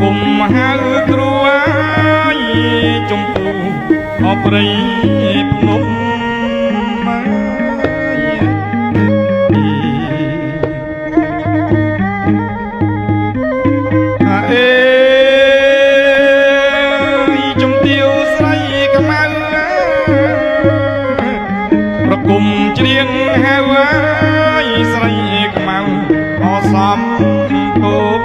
គុំហៅគ្រួយចំពោះអប្រិយភ្នំគុំច្រៀងហៅឲ្យស្រីខ្មៅអសំគង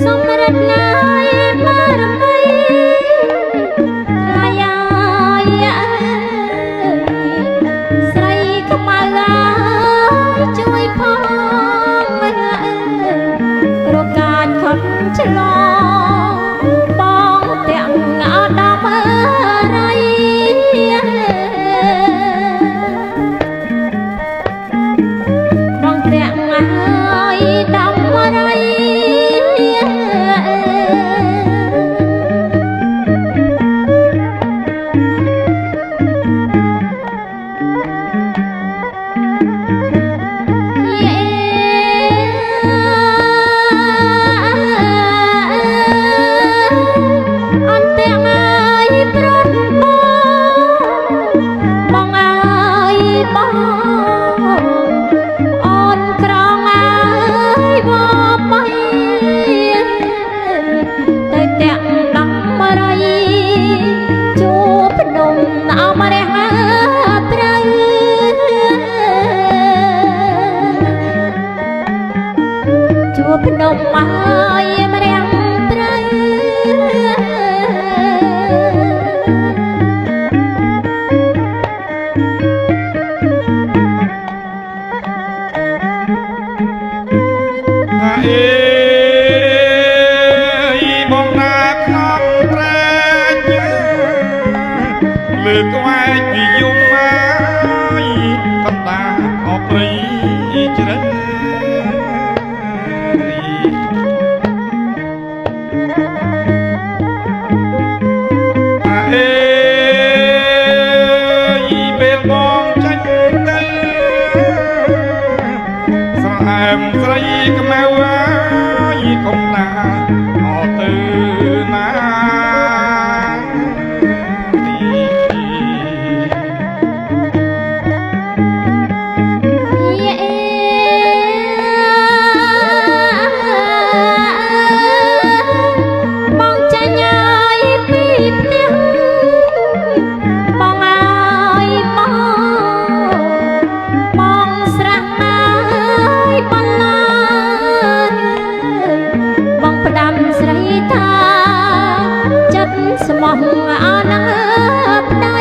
សម្រាប់ណាយបារមីអាយ៉ាស្រីខ្មៅជួយផងរកាចខំឆ្លងបងទាំងអដាមរៃបងទាំងឲ្យដាំរៃភ្នំហើយម្រាំងត្រូវអេបងណាខំប្រែកលើក្វែកនិយមមកកណ្ដាលអប្រិយជ្រៅពេលបងចាញ់ទៅស្រែមស្រីខ្មៅហើយកុំណាអត់ទៅណាបងចាញ់ហើយពីផ្ទះបងហើយបងស្រះណាយបន្លាបងផ្ដាំស្រីថាចិត្តស្មោះអានឹងប្តី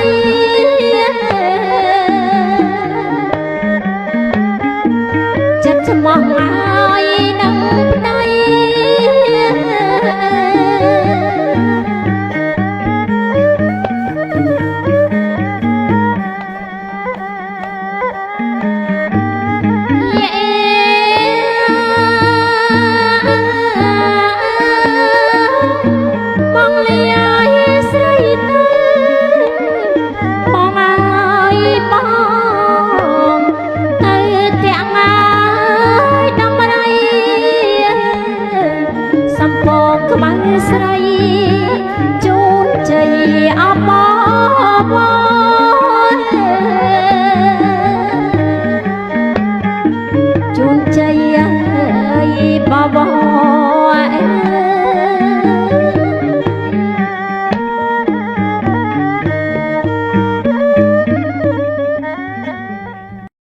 ចិត្តស្មោះហើយនឹងប្តីបងលាយស្រីទៅបងហើយបងទៅទាំងហើយដំរីសំពងខ្មៅស្រីជូនជ័យអបអរ